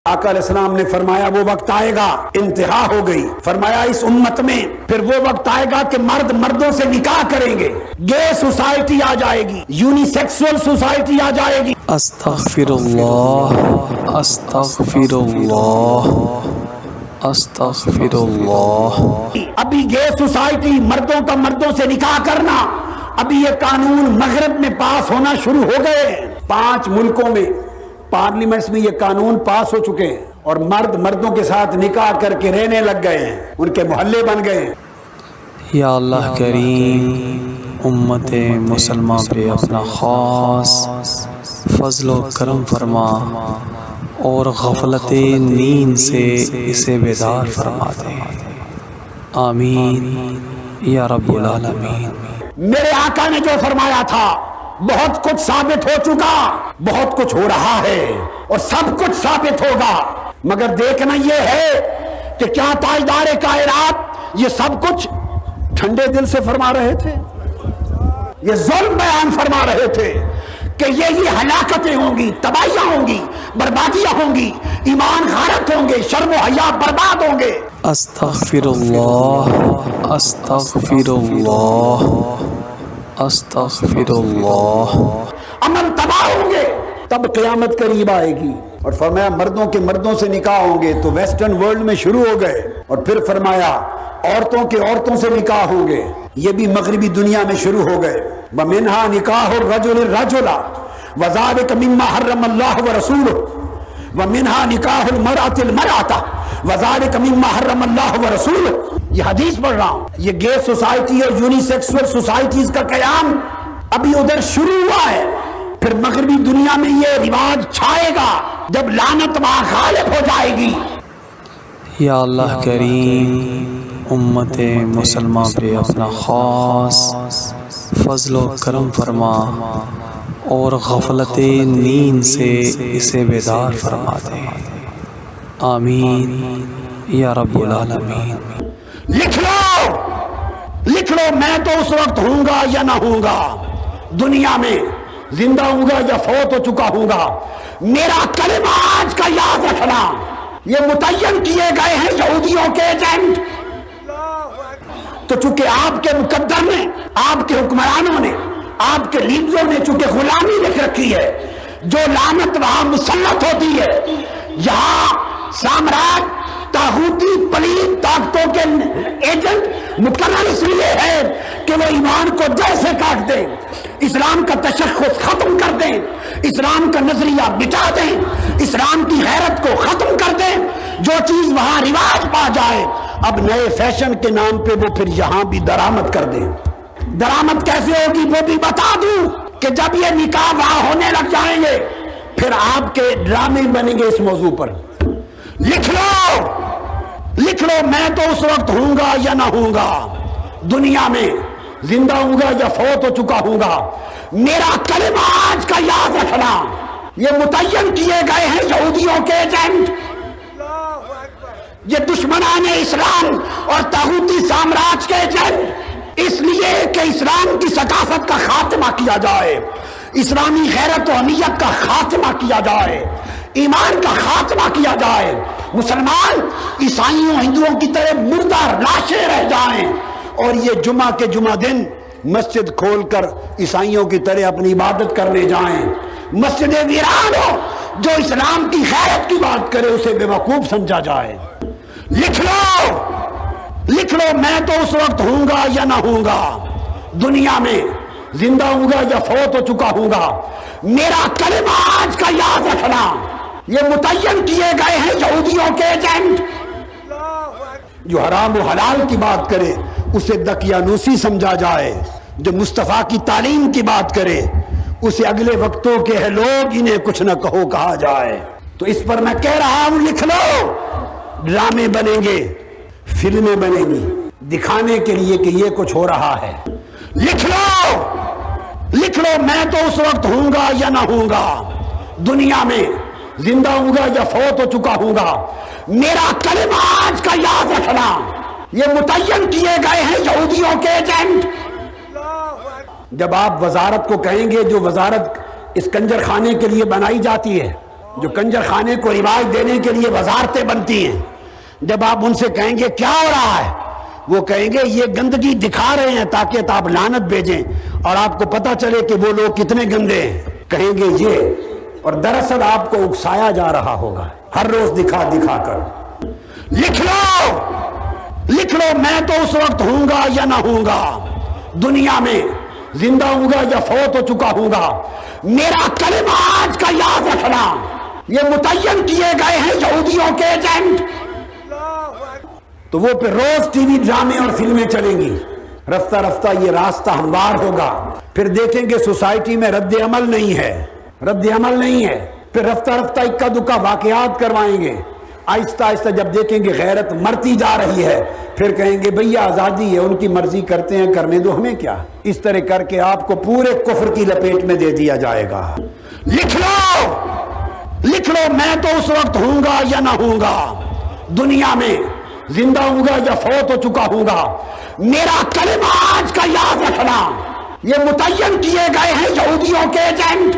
آقا علیہ السلام نے فرمایا وہ وقت آئے گا، انتہا ہو گئی، فرمایا اس امت میں پھر وہ وقت آئے گا کہ مرد مردوں سے نکاح کریں گے، گے سوسائٹی آ جائے گی، یونی سیکسول سوسائٹی آ جائے گی۔ استغفر اللہ، استغفر اللہ، استغفر اللہ۔ ابھی گے سوسائٹی، مردوں کا مردوں سے نکاح کرنا، ابھی یہ قانون مغرب میں پاس ہونا شروع ہو گئے ہیں۔ 5 ملکوں میں پارلیمنٹس میں یہ قانون پاس ہو چکے ہیں، اور مرد مردوں کے ساتھ نکاح کر کے رہنے لگ گئے ہیں، ان کے محلے بن گئے ہیں۔ یا اللہ کریم، امت مسلمہ پہ اپنا خاص فضل و کرم فرما اور غفلت نیند سے اسے بیدار فرما دے، آمین یا رب العالمین۔ میرے آقا نے جو فرمایا تھا بہت کچھ ثابت ہو چکا، بہت کچھ ہو رہا ہے، اور سب کچھ ثابت ہوگا، مگر دیکھنا یہ ہے کہ کیا تاجدار کائنات یہ سب کچھ ٹھنڈے دل سے فرما رہے تھے؟ یہ ظلم بیان فرما رہے تھے کہ یہ ہلاکتیں ہوں گی، تباہیاں ہوں گی، بربادیاں ہوں گی، ایمان غارت ہوں گے، شرم و حیا برباد ہوں گے۔ استغفر اللہ، استغفر اللہ، استغفر اللہ۔ امن تباہ ہوں گے، تب قیامت قریب آئے گی۔ اور فرمایا مردوں کے مردوں سے نکاح ہوں گے تو ویسٹرن ورلڈ میں شروع ہو گئے، اور پھر فرمایا عورتوں کے عورتوں سے نکاح ہوں گے، یہ بھی مغربی دنیا میں شروع ہو گئے۔ وَمِنْهَا نِكَاحُ الرَّجُلِ الرَّجُلَ وَذَلِكَ مِمَّا حَرَّمَ اللَّهُ وَرَسُولُهُ وَمِنْهَا نِكَاحُ الْمَرْأَةِ الْمَرْأَةَ وَذَلِكَ مِمَّا حَرَّمَ اللَّهُ وَرَسُولُهُ۔ یہ حدیث پڑھ رہا ہوں، یہ گے سوسائٹی اور یونی سیکسول سوسائٹیز کا قیام ابھی ادھر شروع ہوا ہے، پھر مغربی دنیا میں یہ رواج چھائے گا جب لعنت وہاں غالب ہو جائے گی۔ یا اللہ کریم، امت مسلمہ پہ اپنا خاص فضل و کرم فرما اور غفلت نیند سے اسے بیدار فرما دے، آمین یا رب العالمین۔ لکھ لو میں تو اس وقت ہوں گا یا نہ ہوں گا، دنیا میں زندہ ہوں گا یا فوت ہو چکا ہوں گا، میرا کلمہ آج کا یاد رکھنا۔ یہ متعین کیے گئے ہیں یہودیوں کے ایجنٹ، تو چونکہ آپ کے مقدر نے، آپ کے حکمرانوں نے، آپ کے لیڈروں نے چونکہ غلامی لکھ رکھی ہے، جو لعنت وہاں مسلط ہوتی ہے، یہاں سامراج طاغوتی پلید طاقتوں کے ایجنٹ مقرر اس لیے ہے کہ وہ ایمان کو جڑ سے کاٹ دیں، اسلام کا تشخص ختم کر دیں، اسلام کا نظریہ مٹا دیں، اسلام کی غیرت کو ختم کر دیں۔ جو چیز وہاں رواج پا جائے اب نئے فیشن کے نام پہ وہ پھر یہاں بھی درآمد کر دیں۔ درآمد کیسے ہوگی وہ بھی بتا دوں کہ جب یہ نکاح وہاں ہونے لگ جائیں گے پھر آپ کے ڈرامے بنیں گے اس موضوع پر۔ لکھ لو میں تو اس وقت ہوں گا یا نہ ہوں گا، دنیا میں زندہ ہوں گا یا فوت ہو چکا ہوں گا، میرا کلمہ آج کا یاد رکھنا۔ یہ متعین کیے گئے ہیں یہودیوں کے ایجنٹ، یہ دشمنان اسلام اور طاغوتی سامراج کے ایجنٹ، اس لیے کہ اسلام کی ثقافت کا خاتمہ کیا جائے، اسلامی غیرت و حمیت کا خاتمہ کیا جائے، ایمان کا خاتمہ کیا جائے، مسلمان عیسائیوں ہندوؤں کی طرح مردہ لاشیں رہ جائیں، اور یہ جمعہ کے جمعہ دن مسجد کھول کر عیسائیوں کی طرح اپنی عبادت کرنے جائیں، مسجد ویران ہو، جو اسلام کی غیرت کی بات کرے اسے بے وقوف سمجھا جائے۔ لکھ لو میں تو اس وقت ہوں گا یا نہ ہوں گا، دنیا میں زندہ ہوں گا یا فوت ہو چکا ہوں گا، میرا کلمہ آج کا یاد رکھنا۔ یہ متعین کیے گئے ہیں یہودیوں کے ایجنٹ، جو حرام و حلال کی بات کرے اسے دقیانوسی سمجھا جائے، جو مصطفیٰ کی تعلیم کی بات کرے اسے اگلے وقتوں کے ہیں لوگ انہیں کچھ نہ کہو کہا جائے۔ تو اس پر میں کہہ رہا ہوں لکھ لو، ڈرامے بنیں گے، فلمیں بنیں گی دکھانے کے لیے کہ یہ کچھ ہو رہا ہے۔ لکھ لو میں تو اس وقت ہوں گا یا نہ ہوں گا، دنیا میں زندہ ہوں گا یا فوت ہو چکا ہوں گا، میرا کلمہ آج کا یاد رکھنا۔ یہ متعین کیے گئے ہیں یہودیوں کے ایجنٹ۔ جب آپ وزارت کو کہیں گے، جو وزارت اس کنجر خانے کے لیے بنائی جاتی ہے، جو کنجر خانے کو رواج دینے کے لیے وزارتیں بنتی ہیں، جب آپ ان سے کہیں گے کیا ہو رہا ہے، وہ کہیں گے یہ گندگی دکھا رہے ہیں تاکہ آپ لعنت بھیجیں اور آپ کو پتہ چلے کہ وہ لوگ کتنے گندے ہیں، کہیں گے یہ، اور دراصل آپ کو اکسایا جا رہا ہوگا ہر روز دکھا دکھا کر۔ لکھ لو میں تو اس وقت ہوں گا یا نہ ہوں گا، دنیا میں زندہ ہوں گا یا فوت ہو چکا ہوں گا، میرا کلمہ آج کا یاد رکھنا۔ یہ متعین کیے گئے ہیں یہودیوں کے ایجنٹ، تو وہ پھر روز ٹی وی ڈرامے اور فلمیں چلیں گی، رفتہ رفتہ یہ راستہ ہموار ہوگا، پھر دیکھیں گے سوسائٹی میں رد عمل نہیں ہے، پھر رفتہ رفتہ اکا دکا واقعات کروائیں گے، آہستہ آہستہ جب دیکھیں گے غیرت مرتی جا رہی ہے، پھر کہیں گے بھئی آزادی ہے، ان کی مرضی کرتے ہیں، کرنے دو ہمیں کیا۔ اس طرح کر کے آپ کو پورے کفر کی لپیٹ میں دے دیا جائے گا۔ لکھ لو میں تو اس وقت ہوں گا یا نہ ہوں گا، دنیا میں زندہ ہوں گا یا فوت ہو چکا ہوں گا، میرا کلمہ آج کا یاد رکھنا۔ یہ متعین کیے گئے ہیں یہودیوں کے ایجنٹ،